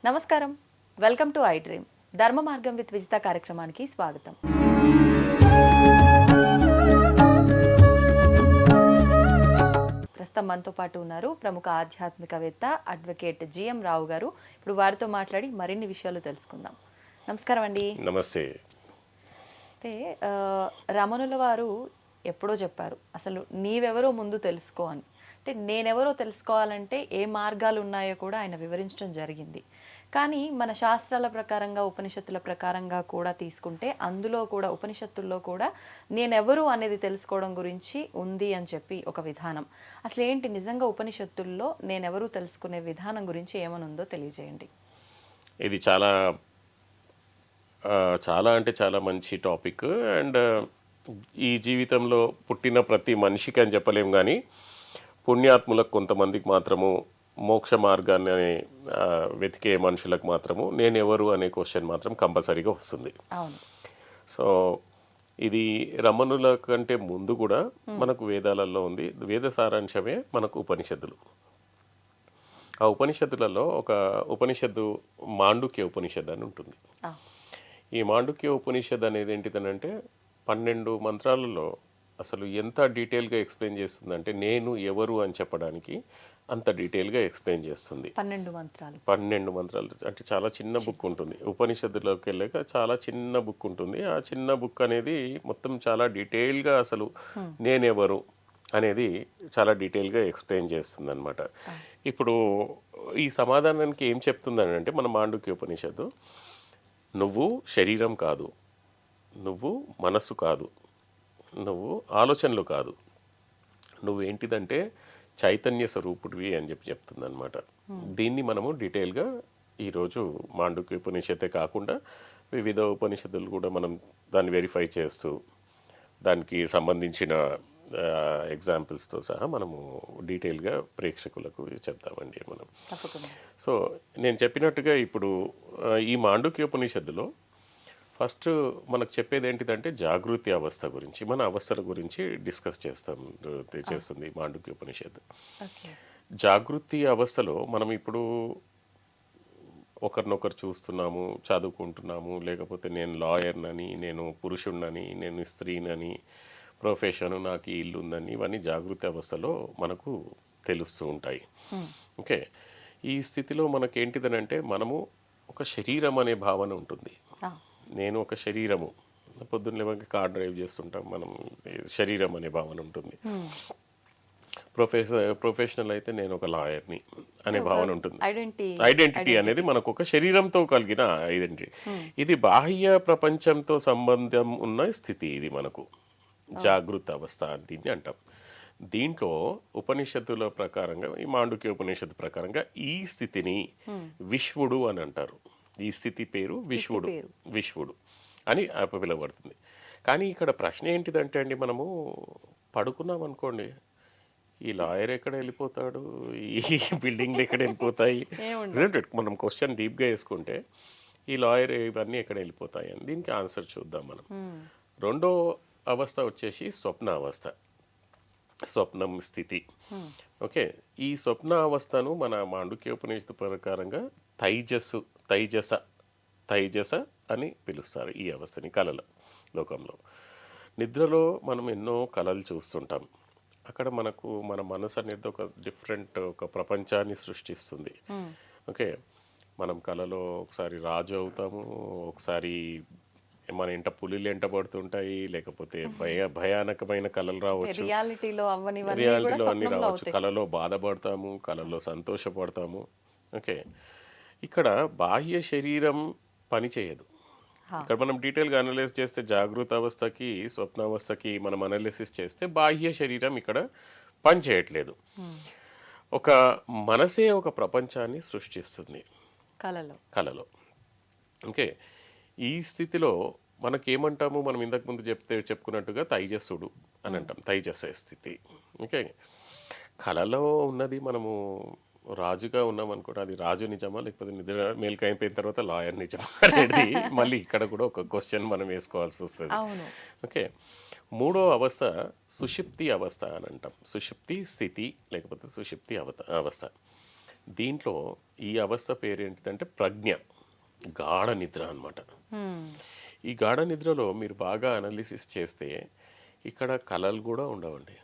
నమస్కారం. Welcome to I dream. ధర్మ మార్గం విత్ విజిత కార్యక్రమానికి స్వాగతం. ప్రస్తుతం మనతో పాటు ఉన్నారు ప్రముఖ ఆధ్యాత్మికవేత్త అడ్వకేట్ జిఎం రావు గారు. ఇప్పుడు వారితో మాట్లాడి మరిన్ని విషయాలు తెలుసుకుందాం. నమస్కారం అండి. నమస్తే. అయితే రమణుల వారు ఎప్పుడో చెప్పారు, అసలు నీవెవరో ముందు తెలుసుకో అని. అంటే నేనెవరో తెలుసుకోవాలంటే ఏ మార్గాలు ఉన్నాయో కూడా ఆయన వివరించడం జరిగింది. కానీ మన శాస్త్రాల ప్రకారంగా, ఉపనిషత్తుల ప్రకారంగా కూడా తీసుకుంటే అందులో కూడా, ఉపనిషత్తుల్లో కూడా నేనెవరు అనేది తెలుసుకోవడం గురించి ఉంది అని చెప్పి ఒక విధానం. అసలు ఏంటి నిజంగా ఉపనిషత్తుల్లో నేనెవరు తెలుసుకునే విధానం గురించి ఏమనుందో తెలియజేయండి. ఇది చాలా చాలా అంటే చాలా మంచి టాపిక్. అండ్ ఈ జీవితంలో పుట్టిన ప్రతి మనిషికి అని చెప్పలేం, కానీ పుణ్యాత్ములకు కొంతమందికి మాత్రము, మోక్ష మార్గాన్ని వెతికే మనుషులకు మాత్రము నేను ఎవరు అనే క్వశ్చన్ మాత్రం కంపల్సరీగా వస్తుంది. సో ఇది రమణుల కంటే ముందు కూడా మనకు వేదాలలో ఉంది. వేద సారాంశమే మనకు ఉపనిషత్తులు. ఆ ఉపనిషత్తులలో ఒక ఉపనిషత్తు మాండుక్య ఉపనిషత్తు అని ఉంటుంది. ఈ మాండుక్య ఉపనిషత్తు అనేది ఏంటిదనంటే 12 మంత్రాలలో అసలు ఎంత డీటెయిల్గా ఎక్స్ప్లెయిన్ చేస్తుందంటే నేను ఎవరు అని చెప్పడానికి అంత డీటెయిల్గా ఎక్స్ప్లెయిన్ చేస్తుంది. 12 మంత్రాలు అంటే చాలా చిన్న బుక్ ఉంటుంది. ఉపనిషత్తులోకి వెళ్ళాక చాలా చిన్న బుక్ ఉంటుంది. ఆ చిన్న బుక్ అనేది మొత్తం చాలా డీటెయిల్గా అసలు నేనెవరు అనేది చాలా డీటెయిల్గా ఎక్స్ప్లెయిన్ చేస్తుంది అనమాట. ఇప్పుడు ఈ సమాధానానికి ఏం చెప్తుందని అంటే మన మాండుక్య ఉపనిషత్తు, నువ్వు శరీరం కాదు, నువ్వు మనస్సు కాదు, నువ్వు ఆలోచనలు కాదు, నువ్వేంటిదంటే చైతన్య స్వరూపుడివి అని చెప్తుంది అనమాట. దీన్ని మనము డీటెయిల్గా ఈరోజు మాండుక్య ఉపనిషత్తే కాకుండా వివిధ ఉపనిషత్తులు కూడా మనం దాన్ని వెరిఫై చేస్తూ దానికి సంబంధించిన ఎగ్జాంపుల్స్తో సహా మనము డీటెయిల్గా ప్రేక్షకులకు చెప్తామండి మనం. సో నేను చెప్పినట్టుగా ఇప్పుడు ఈ మాండుక్య ఉపనిషత్తులో ఫస్ట్ మనకు చెప్పేది ఏంటిదంటే జాగృతి అవస్థ గురించి, మన అవస్థల గురించి డిస్కస్ చేస్తుంది మాండుక్య ఉపనిషత్తు. జాగృతి అవస్థలో మనం ఇప్పుడు ఒకరినొకరు చూస్తున్నాము, చదువుకుంటున్నాము, లేకపోతే నేను లాయర్నని, నేను పురుషుణ్ణని, నేను స్త్రీనని, ప్రొఫెషన్, నాకు ఈ ఇల్లు ఉందని, ఇవన్నీ జాగృతి అవస్థలో మనకు తెలుస్తూ ఉంటాయి. ఓకే, ఈ స్థితిలో మనకేంటిదనంటే మనము ఒక శరీరం అనే భావన ఉంటుంది. నేను ఒక శరీరము, పొద్దున్న లేవగా కార్ డ్రైవ్ చేస్తుంటాం, మనం శరీరం అనే భావన ఉంటుంది. ప్రొఫెషనల్ అయితే నేను ఒక లాయర్ని అనే భావన ఉంటుంది. ఐడెంటిటీ అనేది మనకు ఒక శరీరంతో కలిగిన ఐడెంటిటీ. ఇది బాహ్య ప్రపంచంతో సంబంధం ఉన్న స్థితి. ఇది మనకు జాగృత అవస్థ అని దీన్ని అంటాం. దీంట్లో ఉపనిషత్తుల ప్రకారంగా, ఈ మాండుక్య ఉపనిషత్తు ప్రకారంగా ఈ స్థితిని విశ్వడు అని అంటారు. ఈ స్థితి పేరు విశ్వడు అని పిలువబడుతుంది. కానీ ఇక్కడ ప్రశ్న ఏంటిదంటే అండి, మనము పడుకున్నాం అనుకోండి, ఈ లాయర్ ఎక్కడ వెళ్ళిపోతాడు, ఈ బిల్డింగ్లు ఎక్కడ వెళ్ళిపోతాయి, మనం క్వశ్చన్ డీప్గా వేసుకుంటే ఈ లాయర్ ఇవన్నీ ఎక్కడ వెళ్ళిపోతాయి అని దీనికి ఆన్సర్ చూద్దాం మనం. రెండో అవస్థ వచ్చేసి స్వప్న అవస్థ, స్వప్నం స్థితి. ఓకే, ఈ స్వప్న అవస్థను మన మాండుక్య ఉపనిషత్తు ప్రకారంగా తైజస అని పిలుస్తారు. ఈ అవస్థని కళల లోకంలో, నిద్రలో మనం ఎన్నో కళలు చూస్తుంటాం. అక్కడ మనకు మన మనసు అనేది ఒక డిఫరెంట్ ఒక ప్రపంచాన్ని సృష్టిస్తుంది. ఓకే, మనం కళలో ఒకసారి రాజు అవుతాము, ఒకసారి మన ఇంట పులిలు ఎంట పడుతుంటాయి, లేకపోతే భయానకమైన కళలు రావచ్చు, రియాలిటీలో అన్ని రావచ్చు. కళలో బాధపడతాము, కళలో సంతోషపడతాము. ఓకే, ఇక్కడ బాహ్య శరీరం పని చేయదు. ఇక్కడ మనం డీటెయిల్గా అనలైజ్ చేస్తే జాగృత అవస్థకి, స్వప్నావస్థకి మనం అనలిసిస్ చేస్తే బాహ్య శరీరం ఇక్కడ పని చేయట్లేదు. ఒక మనసే ఒక ప్రపంచాన్ని సృష్టిస్తుంది కళలో. ఓకే, ఈ స్థితిలో మనకేమంటాము, మనం ఇంతకుముందు చెప్పుకున్నట్టుగా తైజస్సుడు అని అంటాం, తైజస స్థితి. ఓకే, కళలో ఉన్నది మనము రాజుగా ఉన్నాం అనుకోండి, అది రాజు నిజమా లేకపోతే నిద్ర మేల్కి అయిపోయిన తర్వాత లాయర్ నిజమా అనేది మళ్ళీ ఇక్కడ కూడా ఒక క్వశ్చన్ మనం వేసుకోవాల్సి వస్తుంది. ఓకే, మూడో అవస్థ సుషుప్తి అవస్థ అని అంటాం. సుషుప్తి స్థితి లేకపోతే సుషుప్తి అవస్థ. దీంట్లో ఈ అవస్థ పేరేంటిదంటే ప్రజ్ఞ, గాఢ నిద్ర అన్నమాట. ఈ గాఢ నిద్రలో మీరు బాగా అనాలిసిస్ చేస్తే ఇక్కడ కళలు కూడా ఉండవండి.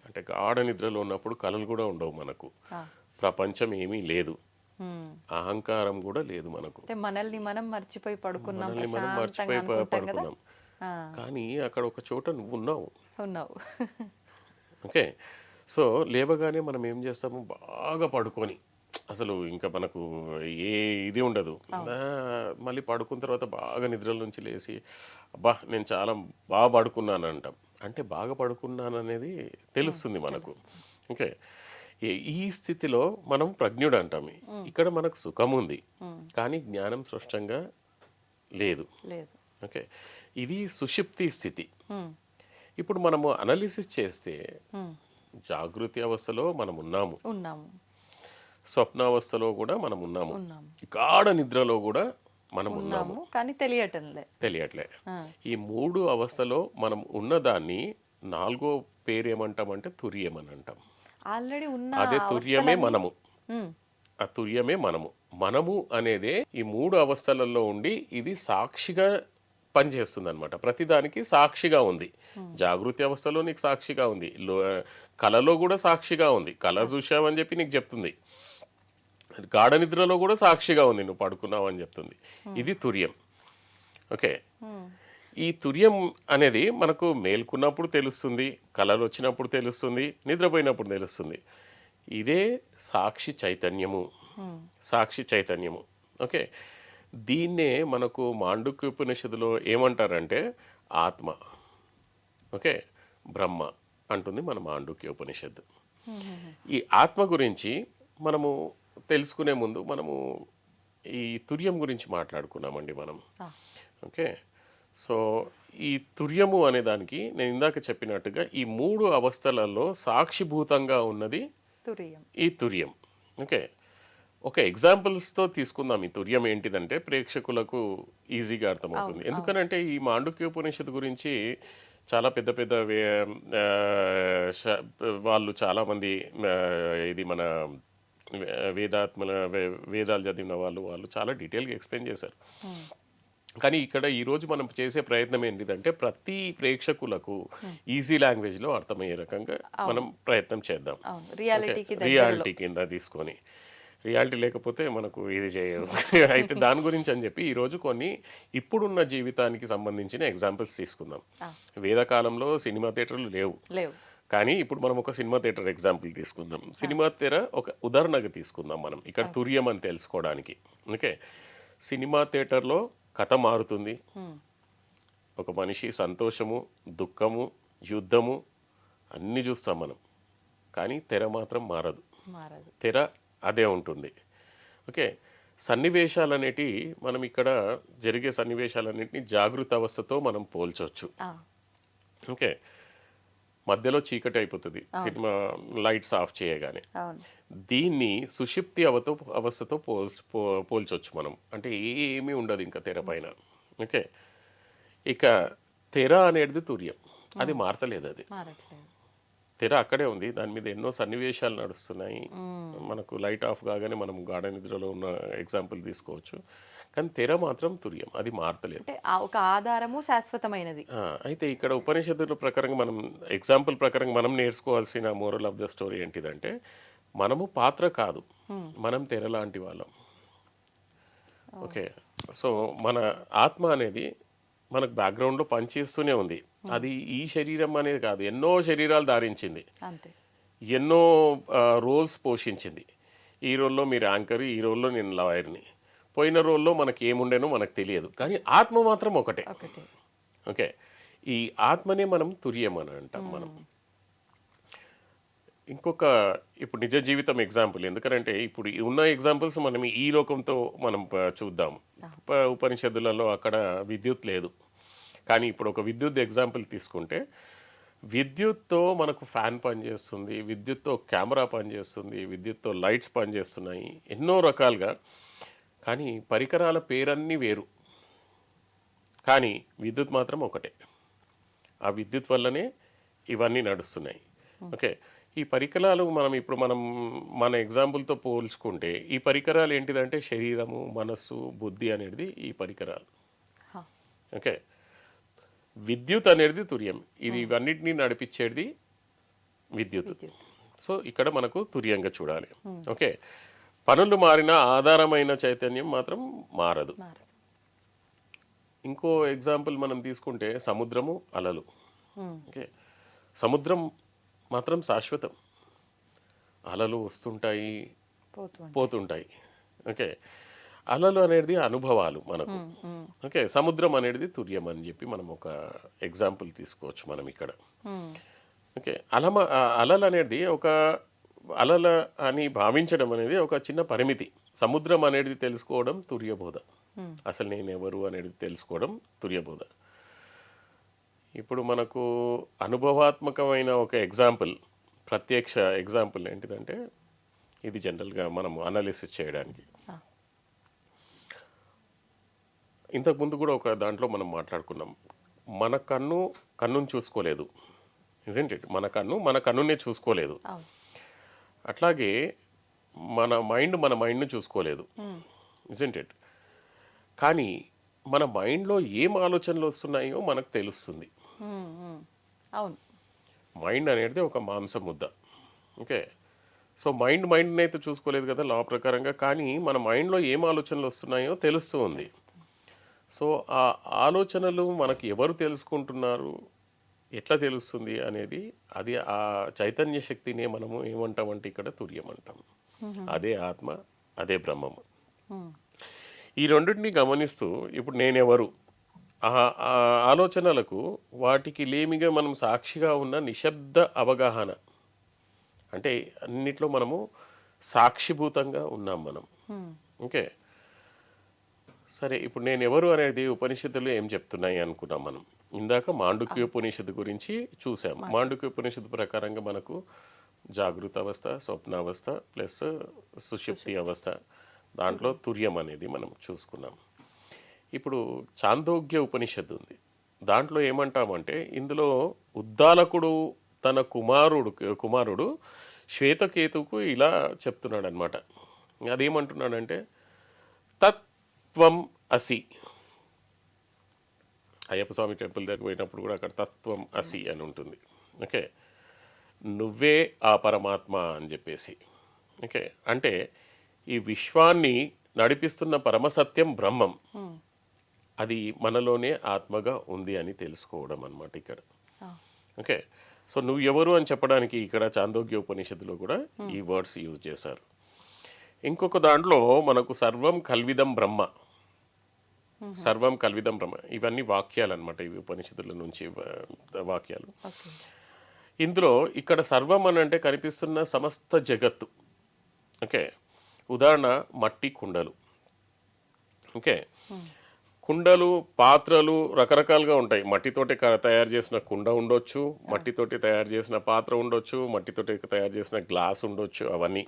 అంటే గాఢ నిద్రలో ఉన్నప్పుడు కళలు కూడా ఉండవు మనకు. ప్రపంచం ఏమీ లేదు, అహంకారం కూడా లేదు మనకు. అంటే మనల్ని మనం మర్చిపోయి పడుకున్నాం, మనల్ని మనం ప్రశాంతంగా మర్చిపోయి అనుకుంటాం కదా. పడుకున్నాం. కానీ అక్కడ ఒక చోట నువ్వు ఉన్నావు. ఉన్నావు. ఓకే. సో లేవగానే మనం ఏం చేస్తాము, బాగా పడుకొని అసలు ఇంకా మనకు ఏ ఇది ఉండదు. మళ్ళీ పడుకున్న తర్వాత బాగా నిద్రల నుంచి లేచి అబ్బా నేను చాలా బాగా పడుకున్నాను అంటాం. అంటే బాగా పడుకున్నాను అనేది తెలుస్తుంది మనకు. ఓకే. ఈ స్థితిలో మనం ప్రజ్ఞుడు అంటాం. ఇక్కడ మనకు సుఖం ఉంది, కానీ జ్ఞానం స్పష్టంగా లేదు. లేదు. ఓకే. ఇది సుషుప్తి స్థితి. ఇప్పుడు మనము అనాలిసిస్ చేస్తే జాగృతి అవస్థలో మనం ఉన్నాము, స్వప్నావస్థలో కూడా మనం ఉన్నాము, గాఢ నిద్రలో కూడా మనం ఉన్నాము, కానీ తెలియట్లే. ఈ 3 అవస్థలో మనం ఉన్నదాన్ని 4వ పేరు ఏమంటామంటే తుర్యం అని అంటాం. ఆల్రెడీ ఉన్న అదే తుర్యమే మనము. ఆ తుర్యమే మనము. మనము అనేదే ఈ 3 అవస్థలలో ఉండి ఇది సాక్షిగా పనిచేస్తుంది అనమాట. ప్రతిదానికి సాక్షిగా ఉంది. జాగృతి అవస్థలో నీకు సాక్షిగా ఉంది, కళలో కూడా సాక్షిగా ఉంది. కళ చూసావని చెప్పి నీకు చెప్తుంది. గాఢ నిద్రలో కూడా సాక్షిగా ఉంది, నువ్వు పడుకున్నావు అని చెప్తుంది. ఇది తుర్యం. ఓకే. ఈ తుర్యం అనేది మనకు మేల్కున్నప్పుడు తెలుస్తుంది, కళలు వచ్చినప్పుడు తెలుస్తుంది, నిద్రపోయినప్పుడు తెలుస్తుంది. ఇదే సాక్షి చైతన్యము. సాక్షి చైతన్యము. ఓకే. దీన్నే మనకు మాండుక్యోపనిషత్తులో ఏమంటారంటే ఆత్మ. ఓకే. బ్రహ్మ అంటుంది మన మాండుక్యోపనిషత్తు. ఈ ఆత్మ గురించి మనము తెలుసుకునే ముందు మనము ఈ తుర్యం గురించి మాట్లాడుకున్నామండి మనం. ఓకే. సో ఈ తుర్యము అనే దానికి నేను ఇందాక చెప్పినట్టుగా ఈ 3 అవస్థలలో సాక్షిభూతంగా ఉన్నది ఈ తుర్యం. ఓకే. ఒక ఎగ్జాంపుల్స్తో తీసుకుందాం. ఈ తుర్యం ఏంటిదంటే ప్రేక్షకులకు ఈజీగా అర్థమవుతుంది. ఎందుకనంటే ఈ మాండుక్యోపనిషత్తు గురించి చాలా పెద్ద పెద్ద వాళ్ళు చాలామంది ఇది మన వేదాలు చదివిన వాళ్ళు చాలా డీటెయిల్గా ఎక్స్ప్లెయిన్ చేశారు. కానీ ఇక్కడ ఈరోజు మనం చేసే ప్రయత్నం ఏంటిదంటే ప్రతి ప్రేక్షకులకు ఈజీ లాంగ్వేజ్లో అర్థమయ్యే రకంగా మనం ప్రయత్నం చేద్దాం. రియాలిటీ కింద తీసుకొని, రియాలిటీ లేకపోతే మనకు ఇది చేయవు. అయితే దాని గురించి అని చెప్పి ఈరోజు కొన్ని ఇప్పుడున్న జీవితానికి సంబంధించిన ఎగ్జాంపుల్స్ తీసుకుందాం. వేదకాలంలో సినిమా థియేటర్లు లేవు, కానీ ఇప్పుడు మనం ఒక సినిమా థియేటర్ ఎగ్జాంపుల్ తీసుకుందాం. సినిమా థియేటర్ ఒక ఉదాహరణగా తీసుకుందాం మనం ఇక్కడ తుర్యం అని తెలుసుకోవడానికి. ఓకే. సినిమా థియేటర్లో కథ మారుతుంది. ఒక మనిషి సంతోషము, దుఃఖము, యుద్ధము అన్నీ చూస్తాం మనం, కానీ తెర మాత్రం మారదు. తెర అదే ఉంటుంది. ఓకే. సన్నివేశాలు అనేటివి మనం ఇక్కడ జరిగే సన్నివేశాలన్నింటినీ జాగృత అవస్థతో మనం పోల్చవచ్చు. ఓకే. మధ్యలో చీకటి అయిపోతుంది సినిమా లైట్స్ ఆఫ్ చేయగానే. దీన్ని సుషుప్తి అవస్థతో పోల్చవచ్చు మనం. అంటే ఏమీ ఉండదు ఇంకా తెర పైన. ఓకే. ఇక తెర అనేది తుర్యం, అది మారతలేదు. అది తెర అక్కడే ఉంది, దాని మీద ఎన్నో సన్నివేశాలు నడుస్తున్నాయి. మనకు లైట్ ఆఫ్ కాగానే మనం గాఢ నిద్రలో ఉన్న ఎగ్జాంపుల్ తీసుకోవచ్చు, కానీ తెర మాత్రం తుర్యం, అది మారతలేదు. ఒక ఆధారము శాశ్వతమైనది. అయితే ఇక్కడ ఉపనిషత్తుల ప్రకారంగా మనం ఎగ్జాంపుల్ ప్రకారంగా మనం నేర్చుకోవాల్సిన మోరల్ ఆఫ్ ద స్టోరీ ఏంటిదంటే మనము పాత్ర కాదు, మనం తెర లాంటి వాళ్ళం. ఓకే. సో మన ఆత్మ అనేది మనకు బ్యాక్గ్రౌండ్లో పనిచేస్తూనే ఉంది. అది ఈ శరీరం అనేది కాదు, ఎన్నో శరీరాలు ధారించింది, ఎన్నో రోల్స్ పోషించింది. ఈ రోల్లో మీరు యాంకర్, ఈ రోల్లో నేను లాయర్ని, పోయిన రోల్లో మనకి ఏముండేనో మనకు తెలియదు, కానీ ఆత్మ మాత్రం ఒకటే. ఓకే. ఈ ఆత్మనే మనం తుర్యం అని అంటాం మనం. ఇంకొక ఇప్పుడు నిజ జీవితం ఎగ్జాంపుల్, ఎందుకంటే ఇప్పుడు ఉన్న ఎగ్జాంపుల్స్ మనం ఈ లోకంతో మనం చూద్దాం. ఉపనిషత్తులలో అక్కడ విద్యుత్ లేదు, కానీ ఇప్పుడు ఒక విద్యుత్ ఎగ్జాంపుల్ తీసుకుంటే విద్యుత్తో మనకు ఫ్యాన్ పనిచేస్తుంది, విద్యుత్తో కెమెరా పనిచేస్తుంది, విద్యుత్తో లైట్స్ పనిచేస్తున్నాయి, ఎన్నో రకాలుగా. కానీ పరికరాల పేరన్నీ వేరు, కానీ విద్యుత్ మాత్రం ఒకటే. ఆ విద్యుత్ వల్లనే ఇవన్నీ నడుస్తున్నాయి. ఓకే. ఈ పరికరాలు మనం మన ఎగ్జాంపుల్తో పోల్చుకుంటే ఈ పరికరాలు ఏంటిదంటే శరీరము, మనస్సు, బుద్ధి అనేది ఈ పరికరాలు. హా. ఓకే. విద్యుత్ అనేది తుర్యం. ఇది ఇవన్నిటిని నడిపించేది విద్యుత్. విద్యుత్. సో ఇక్కడ మనకు తుర్యంగా చూడాలి. ఓకే. పనులు మారిన ఆధారమైన చైతన్యం మాత్రం మారదు. మారదు. ఇంకో ఎగ్జాంపుల్ మనం తీసుకుంటే సముద్రము, అలలు. మ్మ్. ఓకే. సముద్రం మాత్రం శాశ్వతం. అలలు వస్తుంటాయి, పోతుంది. పోతుంటాయి. ఓకే. అలలు అనేది అనుభవాలు మనకు. ఓకే. సముద్రం అనేది తుర్యం అని చెప్పి మనం ఒక ఎగ్జాంపుల్ తీసుకోవచ్చు మనం ఇక్కడ. ఓకే. అలలు అనేది అలల అని భావించడం అనేది ఒక చిన్న పరిమితి. సముద్రం అనేది తెలుసుకోవడం తుర్యబోధ. అసలు నేను ఎవరు అనేది తెలుసుకోవడం తుర్యబోధ. ఇప్పుడు మనకు అనుభవాత్మకమైన ఒక ఎగ్జాంపుల్, ప్రత్యక్ష ఎగ్జాంపుల్ ఏంటిదంటే ఇది జనరల్గా మనము అనాలిసిస్ చేయడానికి. ఇంతకుముందు కూడా ఒక దాంట్లో మనం మాట్లాడుకున్నాం. మన కన్నుని చూసుకోలేదు. Isn't it? మన కన్నునే చూసుకోలేదు. అవును. అట్లాగే మన మైండ్ని చూసుకోలేదు. Isn't it? కానీ మన మైండ్లో ఏం ఆలోచనలు వస్తున్నాయో మనకు తెలుస్తుంది. అవును. మైండ్ అనేది ఒక మాంస ముద్ద. ఓకే. సో మైండ్ని అయితే చూసుకోలేదు కదా లా ప్రకారంగా, కానీ మన మైండ్లో ఏం ఆలోచనలు వస్తున్నాయో తెలుస్తూ ఉంది. సో ఆ ఆలోచనలు మనకి ఎవరు తెలుసుకుంటున్నారు, ఎట్లా తెలుస్తుంది అనేది అది ఆ చైతన్య శక్తినే మనము ఏమంటామంటే ఇక్కడ తుర్యం అంటాం. అదే ఆత్మ, అదే బ్రహ్మము. ఈ రెండింటిని గమనిస్తూ ఇప్పుడు నేనెవరు, ఆ ఆలోచనలకు వాటికి లేమిగా మనం సాక్షిగా ఉన్న నిశ్శబ్ద అవగాహన, అంటే అన్నిట్లో మనము సాక్షిభూతంగా ఉన్నాం మనం. ఓకే. సరే, ఇప్పుడు నేను ఎవరు అనేది ఉపనిషత్తులు ఏం చెప్తున్నాయి అనుకున్నాం మనం. ఇందాక మాండుక్యోపనిషత్తు గురించి చూసాం. మాండుక్యోపనిషత్తు ప్రకారంగా మనకు జాగృత అవస్థ, స్వప్నావస్థ ప్లస్ సుషుప్తి అవస్థ, దాంట్లో తుర్యం అనేది మనం చూసుకున్నాం. ఇప్పుడు చాందోగ్య ఉపనిషత్తు ఉంది. దాంట్లో ఏమంటామంటే ఇందులో ఉద్దాలకుడు తన కుమారుడు శ్వేతకేతుకు ఇలా చెప్తున్నాడు అనమాట. అదేమంటున్నాడంటే తత్వం అసి. అయ్యప్ప స్వామి టెంపుల్ దగ్గర పోయినప్పుడు కూడా అక్కడ తత్వం అసి అని ఉంటుంది. ఓకే. నువ్వే ఆ పరమాత్మ అని చెప్పేసి. ఓకే. అంటే ఈ విశ్వాన్ని నడిపిస్తున్న పరమసత్యం బ్రహ్మం, అది మనలోనే ఆత్మగా ఉంది అని తెలుసుకోవడం అన్నమాట ఇక్కడ. ఓకే. సో నువ్వు ఎవరు అని చెప్పడానికి ఇక్కడ చాందోగ్య ఉపనిషత్తులో కూడా ఈ వర్డ్స్ యూజ్ చేశారు. ఇంకొక దాంట్లో మనకు సర్వం కల్విదం బ్రహ్మ, సర్వం కల్విదం బ్రహ్మ, ఇవన్నీ వాక్యాలు అనమాట. ఇవి ఉపనిషత్తుల నుంచి వాక్యాలు. ఇందులో ఇక్కడ సర్వం అని అంటే కనిపిస్తున్న సమస్త జగత్తు. ఓకే. ఉదాహరణ మట్టి కుండలు. ఓకే. కుండలు, పాత్రలు రకరకాలుగా ఉంటాయి. మట్టితోటి తయారు చేసిన కుండ ఉండొచ్చు, మట్టితోటి తయారు చేసిన పాత్ర ఉండొచ్చు, మట్టితోటి తయారు చేసిన గ్లాస్ ఉండొచ్చు. అవన్నీ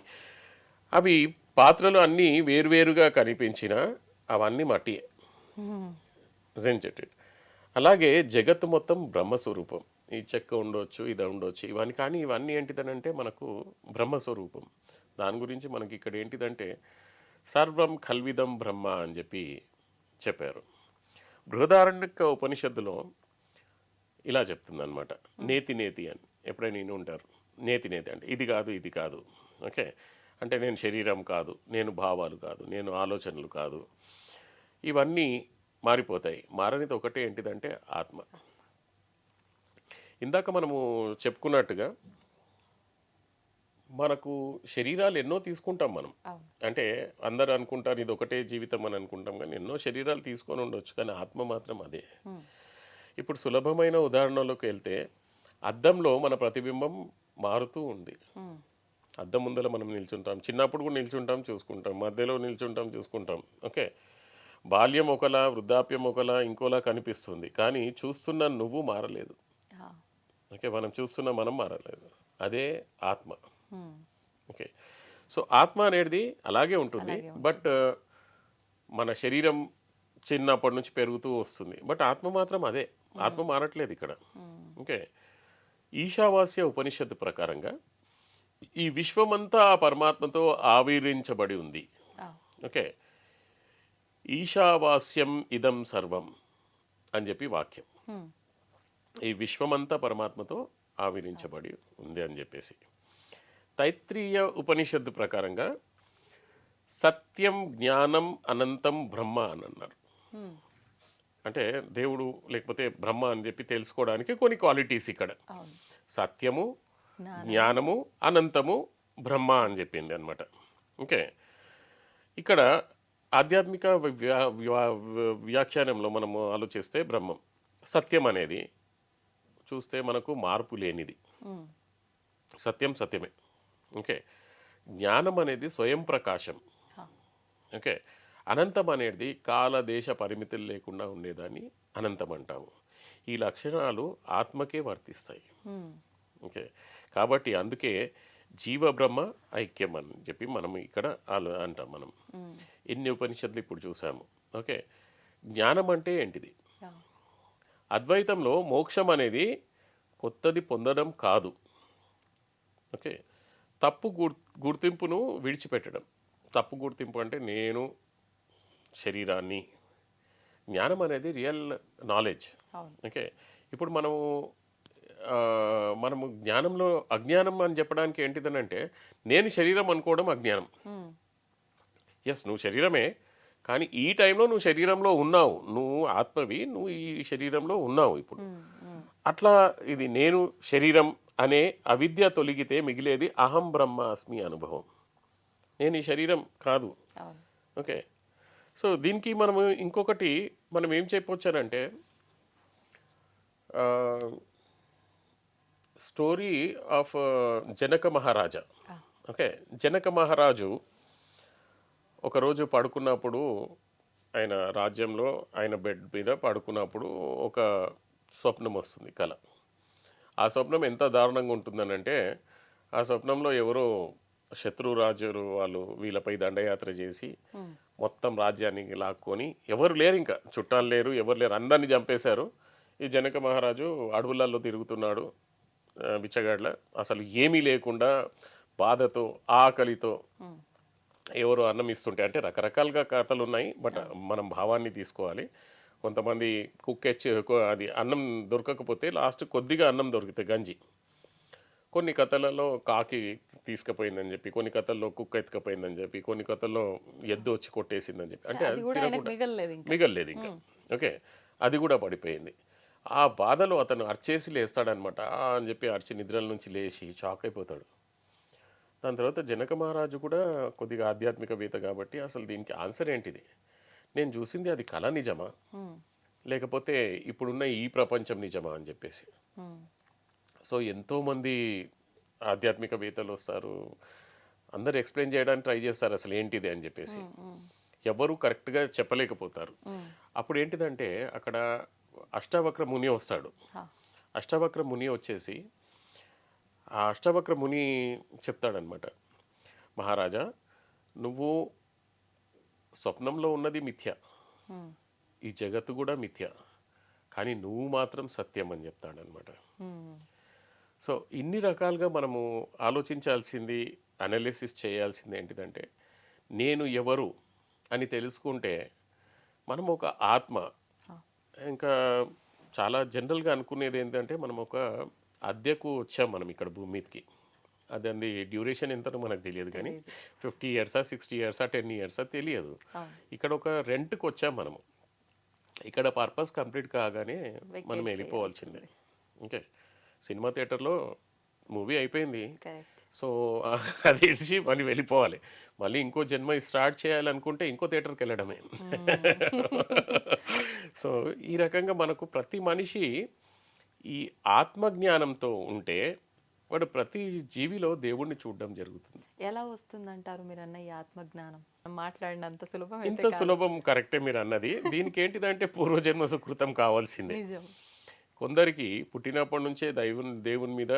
అవి పాత్రలు అన్నీ వేరువేరుగా కనిపించిన అవన్నీ మట్టియే. అలాగే జగత్తు మొత్తం బ్రహ్మస్వరూపం. ఈ చెక్క ఉండొచ్చు, ఇది ఉండొచ్చు, ఇవన్నీ. కానీ ఇవన్నీ ఏంటిదనంటే మనకు బ్రహ్మస్వరూపం. దాని గురించి మనకి ఇక్కడ ఏంటిదంటే సర్వం కల్విదం బ్రహ్మ అని చెప్పారు. బృహదారణ్యక ఉపనిషత్తులో ఇలా చెప్తుందన్నమాట. నేతి నేతి అని ఎప్పుడైనా నేను ఉంటారు. నేతి నేతి అంటే ఇది కాదు, ఇది కాదు. ఓకే. అంటే నేను శరీరం కాదు, నేను భావాలు కాదు, నేను ఆలోచనలు కాదు, ఇవన్నీ మారిపోతాయి. మారనిది ఒకటే ఏంటిదంటే ఆత్మ. ఇందాక మనము చెప్పుకున్నట్టుగా మనకు శరీరాలు ఎన్నో తీసుకుంటాం మనం. అంటే అందరు అనుకుంటారు ఇది ఒకటే జీవితం అని అనుకుంటాం, కానీ ఎన్నో శరీరాలు తీసుకొని ఉండొచ్చు, కానీ ఆత్మ మాత్రం అదే. ఇప్పుడు సులభమైన ఉదాహరణలోకి వెళ్తే అద్దంలో మన ప్రతిబింబం మారుతూ ఉంది. అద్దం ముందర మనం నిల్చుంటాం, చిన్నప్పుడు కూడా నిల్చుంటాం, చూసుకుంటాం, మధ్యలో నిల్చుంటాం, చూసుకుంటాం. ఓకే. బాల్యం ఒకలా, వృద్ధాప్యం ఒకలా, ఇంకోలా కనిపిస్తుంది, కానీ చూస్తున్న నువ్వు మారలేదు. ఓకే. మనం చూస్తున్న మనం మారలేదు. అదే ఆత్మ. ఓకే. సో ఆత్మ అనేది అలాగే ఉంటుంది. బట్ మన శరీరం చిన్నప్పటి నుంచి పెరుగుతూ వస్తుంది, బట్ ఆత్మ మాత్రం అదే. ఆత్మ మారట్లేదు ఇక్కడ. ఓకే. ఈశావాస్య ఉపనిషత్తు ప్రకారంగా ఈ విశ్వమంతా ఆ పరమాత్మతో ఆవిరించబడి ఉంది. ఆ, ఓకే. ఈశావాస్యం ఇదం సర్వం అని చెప్పి వాక్యం. హ్మ్, ఈ విశ్వమంతా పరమాత్మతో ఆవిరించబడి ఉంది అని చెప్పేసి. తైత్రీయ ఉపనిషత్తు ప్రకారంగా సత్యం జ్ఞానం అనంతం బ్రహ్మ అని అన్నారు. హ్మ్, అంటే దేవుడు లేకపోతే బ్రహ్మ అని చెప్పి తెలుసుకోవడానికి కొన్ని క్వాలిటీస్ ఇక్కడ. అవును. సత్యము, జ్ఞానం. జ్ఞానము, అనంతము, బ్రహ్మ అని చెప్పింది అనమాట. ఓకే. ఇక్కడ ఆధ్యాత్మిక వ్యాఖ్యానంలో మనము ఆలోచిస్తే బ్రహ్మం సత్యం అనేది చూస్తే మనకు మార్పు లేనిది. హ్మ్, సత్యం సత్యమే. ఓకే. జ్ఞానం అనేది స్వయం ప్రకాశం. హా, ఓకే. అనంతం అనేది కాల దేశ పరిమితులు లేకుండా ఉండేదాన్ని అనంతం అంటాము. ఈ లక్షణాలు ఆత్మకే వర్తిస్తాయి. హ్మ్, ఓకే. కాబట్టి అందుకే జీవ బ్రహ్మ ఐక్యం అని చెప్పి మనం ఇక్కడ అంటాం మనం. హ్మ్, ఎన్ని ఉపనిషత్తులు ఇప్పుడు చూసాము. ఓకే. జ్ఞానం అంటే ఏంటిది? యా, అద్వైతంలో మోక్షం అనేది కొత్తది పొందడం కాదు. ఓకే. తప్పు గుర్తింపును విడిచిపెట్టడం. తప్పు గుర్తింపు అంటే నేను శరీరాన్ని. జ్ఞానం అనేది రియల్ నాలెడ్జ్. అవును. ఓకే. ఇప్పుడు మనము జ్ఞానంలో అజ్ఞానం అని చెప్పడానికి ఏంటిదనంటే నేను శరీరం అనుకోవడం అజ్ఞానం. హ్మ్, ఎస్, నువ్వు శరీరమే, కానీ ఈ టైంలో నువ్వు శరీరంలో ఉన్నావు. నువ్వు ఆత్మవి, నువ్వు ఈ శరీరంలో ఉన్నావు ఇప్పుడు. హ్మ్, హ్మ్, అట్లా ఇది నేను శరీరం అనే అవిద్య తొలగితే మిగిలేది అహం బ్రహ్మ అస్మి అనుభవం. నేను ఈ శరీరం కాదు. అవును. ఓకే. సో దీనికి మనము ఇంకొకటి మనం ఏం చెప్పొచ్చానంటే స్టోరీ ఆఫ్ జనక మహారాజా. ఆ, ఓకే. జనక మహారాజు ఒకరోజు పడుకున్నప్పుడు ఆయన రాజ్యంలో ఆయన బెడ్ మీద పడుకున్నప్పుడు ఒక స్వప్నం వస్తుంది, కల. ఆ స్వప్నం ఎంత దారుణంగా ఉంటుందనంటే ఆ స్వప్నంలో ఎవరో శత్రురాజులు వాళ్ళు వీళ్ళపై దండయాత్ర చేసి హ్మ్, మొత్తం రాజ్యాన్ని లాక్కొని, ఎవరు లేరు, ఇంకా చుట్టాలు లేరు, ఎవరు లేరు, అందరినీ చంపేశారు. ఈ జనక మహారాజు అడవులలో తిరుగుతున్నాడు, బిచ్చగాడ్ల, అసలు ఏమీ లేకుండా బాధతో ఆకలితో. హ్మ్, ఎవరు అన్నం ఇస్తుంటే, అంటే రకరకాలుగా కథలు ఉన్నాయి, బట్ మనం భావాన్ని తీసుకోవాలి. కొంతమంది అది అన్నం దొరకకపోతే లాస్ట్ కొద్దిగా అన్నం దొరికితే గంజి. కొన్ని కథలలో కాకి తీసుకుపోయిందని చెప్పి, కొన్ని కథల్లో కుక్క ఎత్తుకపోయిందని చెప్పి, కొన్ని కథల్లో ఎద్దు వచ్చి కొట్టేసిందని చెప్పి, అంటే అది అది కూడా ఆయనకు తినకుండా మిగలలేదు ఇంకా. మిగలలేదు ఇంకా. ఓకే. అది కూడా పడిపోయింది. ఆ బాధలో అతను అరిచేసి లేస్తాడనమాట. అని చెప్పి అరిచి నిద్రల నుంచి లేచి షాక్ అయిపోతాడు. దాని తర్వాత జనక మహారాజు కూడా కొద్దిగా ఆధ్యాత్మికవేత్త కాబట్టి అసలు దీనికి ఆన్సర్ ఏంటిది, నేను చూసింది అది కళ నిజమా, హ్మ్, లేకపోతే ఇప్పుడున్న ఈ ప్రపంచం నిజమా అని చెప్పేసి. హ్మ్, సో ఎంతోమంది ఆధ్యాత్మికవేత్తలు వస్తారు, అందరు ఎక్స్ప్లెయిన్ చేయడానికి ట్రై చేస్తారు అసలు ఏంటిది అని చెప్పేసి. హ్మ్, హ్మ్, ఎవరు కరెక్ట్గా చెప్పలేకపోతారు. హ్మ్, అప్పుడు ఏంటిదంటే అక్కడ అష్టావక్ర ముని వస్తాడు. హా, అష్టావక్ర ముని వచ్చేసి ఆ అష్టావక్ర ముని చెప్తాడనమాట, మహారాజా, నువ్వు స్వప్నంలో ఉన్నది మిథ్య, హ్మ్, ఈ జగత్తు కూడా మిథ్య, కానీ నువ్వు మాత్రం సత్యం అని చెప్తాడనమాట. హ్మ్, సో ఇన్ని రకాలుగా మనము ఆలోచించాల్సింది, అనాలిసిస్ చేయాల్సింది ఏంటిదంటే నేను ఎవరు అని తెలుసుకుంటే మనం ఒక ఆత్మ. హా, ఇంకా చాలా జనరల్గా అనుకునేది ఏంటంటే మనం ఒక అద్దెకు వచ్చాం మనం ఇక్కడ భూమి మీదకి. అది డ్యూరేషన్ ఎంతనో మనకు తెలియదు, కానీ తెలీదు. 50 ఇయర్సా, 60 ఇయర్సా, 10 ఇయర్సా తెలియదు. అవును. ఇక్కడ ఒక రెంట్కి వచ్చాం మనము. ఇక్కడ పర్పస్ కంప్లీట్ కాగానే మనం వెకేట్ వెళ్ళిపోవాల్సిందే. చేయాల్సిందే. ఓకే. సినిమా థియేటర్లో మూవీ అయిపోయింది, కరెక్ట్. సో అది ఇడిచి మళ్ళీ వెళ్ళిపోవాలి. మళ్ళీ ఇంకో జన్మ స్టార్ట్ చేయాలనుకుంటే ఇంకో థియేటర్కి వెళ్ళడమే. సో ఈ రకంగా మనకు ప్రతి మనిషి ఈ ఆత్మజ్ఞానంతో ఉంటే వాడు ప్రతి జీవిలో దేవుణ్ణి చూడడం జరుగుతుంది. ఎలా వస్తుందంటారు మీరు అన్న ఈ ఆత్మజ్ఞానం? మాట్లాడినంత సులభం ఇంత అయితే కాదు. సులభం, కరెక్టే మీరు అన్నది. దీనికి ఏంటిదంటే పూర్వజన్మ సుకృతం కావాల్సిందే. నిజం. కొందరికి పుట్టినప్పటి నుంచే దేవుని మీద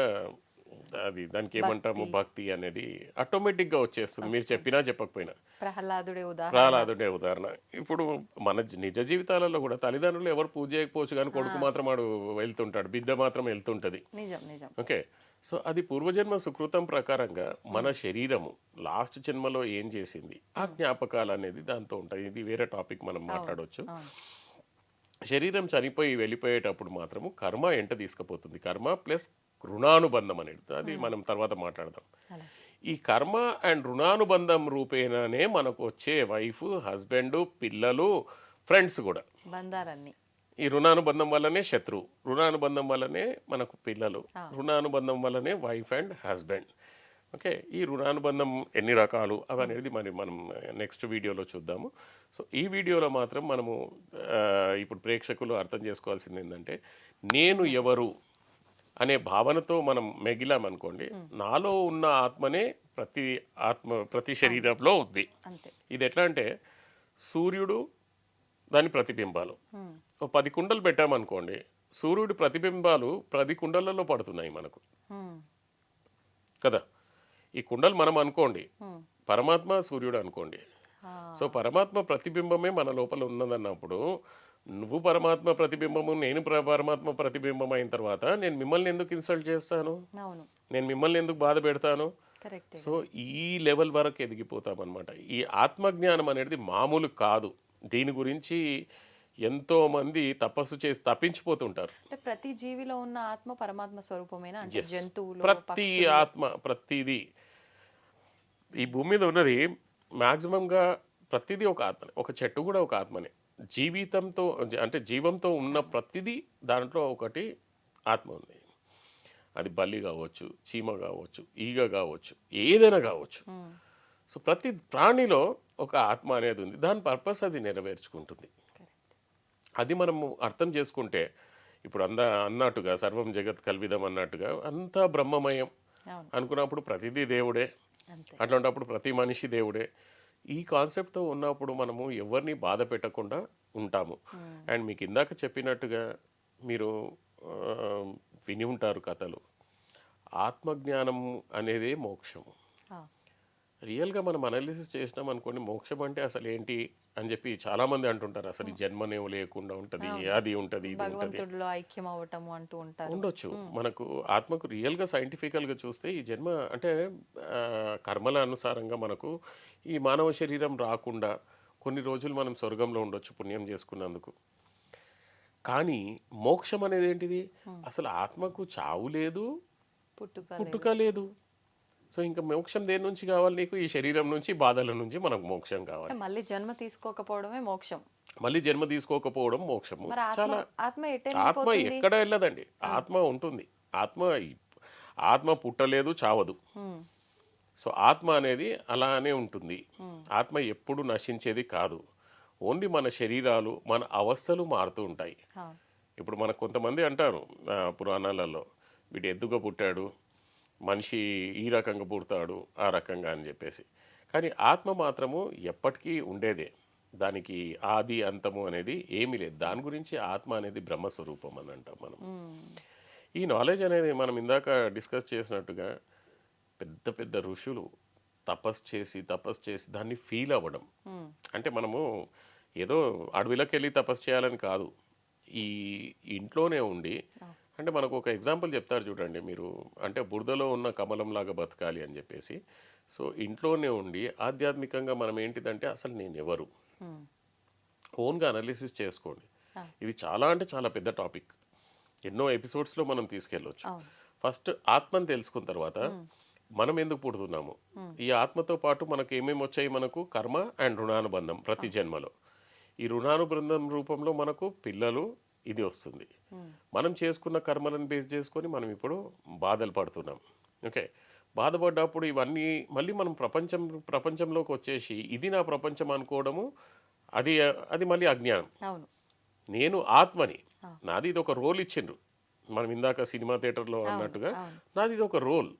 అది దానికి ఏమంటాము భక్తి అనేది ఆటోమేటిక్గా వచ్చేస్తుంది, మీరు చెప్పినా చెప్పకపోయినా. ప్రహ్లాదుడే ఉదాహరణ. ప్రహ్లాదుడే ఉదాహరణ. ఇప్పుడు మన నిజ జీవితాలలో కూడా తల్లిదండ్రులు ఎవరు పూజ చేయకపోవచ్చు కానీ కొడుకు మాత్రం వాడు వెళ్తుంటాడు, బిడ్డ మాత్రం వెళ్తుంటది. నిజం నిజం. ఓకే, సో అది పూర్వజన్మ సుకృతం ప్రకారంగా మన శరీరము లాస్ట్ జన్మలో ఏం చేసింది ఆ జ్ఞాపకాలు అనేది దాంతో ఉంటాయి. ఇది వేరే టాపిక్, మనం మాట్లాడవచ్చు. అవును. శరీరం చనిపోయి వెళ్ళిపోయేటప్పుడు మాత్రము కర్మ ఎంట తీసుకుపోతుంది. కర్మ ప్లస్ రుణానుబంధం అనేది, అది మనం తర్వాత మాట్లాడదాం. అలా. ఈ కర్మ అండ్ రుణానుబంధం రూపేణనే మనకు వచ్చే వైఫ్, హస్బెండ్, పిల్లలు, ఫ్రెండ్స్ కూడా. బంధాలన్నీ. ఈ రుణానుబంధం వల్లనే శత్రువు, రుణానుబంధం వల్లనే మనకు పిల్లలు, రుణానుబంధం వల్లనే వైఫ్ అండ్ హస్బెండ్. ఓకే, ఈ రుణానుబంధం ఎన్ని రకాలు అవనేది మనం నెక్స్ట్ వీడియోలో చూద్దాము. సో ఈ వీడియోలో మాత్రం మనము ఇప్పుడు ప్రేక్షకులు అర్థం చేసుకోవాల్సింది ఏంటంటే, నేను ఎవరు అనే భావనతో మనం మెగిలామనుకోండి, నాలో ఉన్న ఆత్మనే ప్రతి శరీరంలో ఉంది. అంతే. ఇది ఎట్లా అంటే, సూర్యుడు దాని ప్రతిబింబాలు, ఓ 10 కుండలు పెట్టామనుకోండి, సూర్యుడి ప్రతిబింబాలు 10 కుండలలో పడుతున్నాయి మనకు కదా. ఈ కుండలు మనం అనుకోండి, పరమాత్మ సూర్యుడు అనుకోండి. సో పరమాత్మ ప్రతిబింబమే మన లోపల ఉన్నదన్నప్పుడు, నువ్వు పరమాత్మ ప్రతిబింబము, నేను పరమాత్మ ప్రతిబింబం అయిన తర్వాత నేను మిమ్మల్ని ఎందుకు ఇన్సల్ట్ చేస్తాను, నేను మిమ్మల్ని ఎందుకు బాధ పెడతాను? సో ఈ లెవెల్ వరకు ఎదిగిపోతామన్నమాట. ఈ ఆత్మజ్ఞానం అనేది మామూలు కాదు. దీని గురించి ఎంతో మంది తపస్సు చేసి తప్పించిపోతుంటారు. ప్రతి జీవిలో ఉన్న ఆత్మ పరమాత్మ స్వరూపమేనా? అంటే జంతువులు, ప్రతి ఆత్మ, ప్రతిదీ ఈ భూమి మీద ఉన్నది మ్యాక్సిమంగా ప్రతిదీ ఒక ఆత్మనే. ఒక చెట్టు కూడా ఒక ఆత్మనే. జీవితంతో అంటే జీవంతో ఉన్న ప్రతిదీ దాంట్లో ఒకటి ఆత్మ ఉంది. అది బల్లి కావచ్చు, చీమ కావచ్చు, ఈగ కావచ్చు, ఏదైనా కావచ్చు. సో ప్రతి ప్రాణిలో ఒక ఆత్మ అనేది ఉంది. దాని పర్పస్ అది నెరవేర్చుకుంటుంది. అది మనము అర్థం చేసుకుంటే, ఇప్పుడు అన్నట్టుగా సర్వం జగత్ కల్విదం అన్నట్టుగా అంతా బ్రహ్మమయం అనుకున్నప్పుడు ప్రతిదీ దేవుడే. అట్లాంటప్పుడు ప్రతి మనిషి దేవుడే. ఈ కాన్సెప్ట్తో ఉన్నప్పుడు మనము ఎవరిని బాధ పెట్టకుండా ఉంటాము. అండ్ మీకు ఇందాక చెప్పినట్టుగా మీరు విని ఉంటారు కథలు, ఆత్మజ్ఞానం అనేది మోక్షము. రియల్గా మనం అనాలిసిస్ చేసినాం అనుకోండి, మోక్షం అంటే అసలు ఏంటి అని చెప్పి చాలా మంది అంటుంటారు. అసలు ఈ జన్మనే లేకుండా ఉంటుంది, అది ఉంటుంది, ఇది ఉంటుంది, ఐక్యం అవ్వటము అంటూ ఉంటారు. ఉండొచ్చు. మనకు ఆత్మకు రియల్గా సైంటిఫికల్గా చూస్తే ఈ జన్మ అంటే కర్మల అనుసారంగా మనకు ఈ మానవ శరీరం రాకుండా కొన్ని రోజులు మనం స్వర్గంలో ఉండొచ్చు పుణ్యం చేసుకున్నందుకు. కానీ మోక్షం అనేది ఏంటిది? అసలు ఆత్మకు చావు లేదు, పుట్టుక లేదు. సో ఇంకా మోక్షం దేని నుంచి కావాలి నీకు? ఈ శరీరం నుంచి, బాధల నుంచి మనకు మోక్షం కావాలి. మళ్ళీ జన్మ తీసుకోకపోవడమే మోక్షం. మళ్ళీ జన్మ తీసుకోకపోవడం మోక్షము. చాలా ఆత్మ ఎక్కడ వెళ్ళదండి, ఆత్మ ఉంటుంది. ఆత్మ పుట్టలేదు, చావదు. సో ఆత్మ అనేది అలానే ఉంటుంది. ఆత్మ ఎప్పుడు నశించేది కాదు. ఓన్లీ మన శరీరాలు, మన అవస్థలు మారుతూ ఉంటాయి. ఇప్పుడు మనకు కొంతమంది అంటారు పురాణాలలో, వీడు ఎద్దుగా పుట్టాడు, మనిషి ఈ రకంగా పుడతాడు, ఆ రకంగా అని చెప్పేసి. కానీ ఆత్మ మాత్రము ఎప్పటికీ ఉండేదే. దానికి ఆది అంతము అనేది ఏమీ లేదు. దాని గురించి ఆత్మ అనేది బ్రహ్మస్వరూపం అని అంటాం మనం. ఈ నాలెడ్జ్ అనేది మనం ఇందాక డిస్కస్ చేసినట్టుగా పెద్ద పెద్ద ఋషులు తపస్సు చేసి దాన్ని ఫీల్ అవ్వడం. అంటే మనము ఏదో అడవిలోకి వెళ్ళి తపస్సు చేయాలని కాదు, ఈ ఇంట్లోనే ఉండి. అంటే మనకు ఒక ఎగ్జాంపుల్ చెప్తారు చూడండి మీరు, అంటే బురదలో ఉన్న కమలంలాగా బతకాలి అని చెప్పేసి. సో ఇంట్లోనే ఉండి ఆధ్యాత్మికంగా మనం ఏంటిదంటే అసలు నేను ఎవరు ఓన్గా అనాలిసిస్ చేసుకోండి. ఇది చాలా అంటే చాలా పెద్ద టాపిక్, ఎన్నో ఎపిసోడ్స్లో మనం తీసుకెళ్ళవచ్చు. ఫస్ట్ ఆత్మని తెలుసుకున్న తర్వాత మనం ఎందుకు పుడుతున్నాము, ఈ ఆత్మతో పాటు మనకు ఏమేమి వచ్చాయి, మనకు కర్మ అండ్ రుణానుబంధం ప్రతి జన్మలో. ఈ రుణానుబంధం రూపంలో మనకు పిల్లలు ఇది వస్తుంది. మనం చేసుకున్న కర్మలను బేస్ చేసుకొని మనం ఇప్పుడు బాధలు పడుతున్నాం. ఓకే, బాధపడ్డప్పుడు ఇవన్నీ మళ్ళీ మనం ప్రపంచంలోకి వచ్చేసి ఇది నా ప్రపంచం అనుకోవడము, అది మళ్ళీ అజ్ఞానం. నేను ఆత్మని, నాది ఇది ఒక రోల్ ఇచ్చిండ్రు. మనం ఇందాక సినిమా థియేటర్లో అన్నట్టుగా నాది ఇది ఒక రోల్.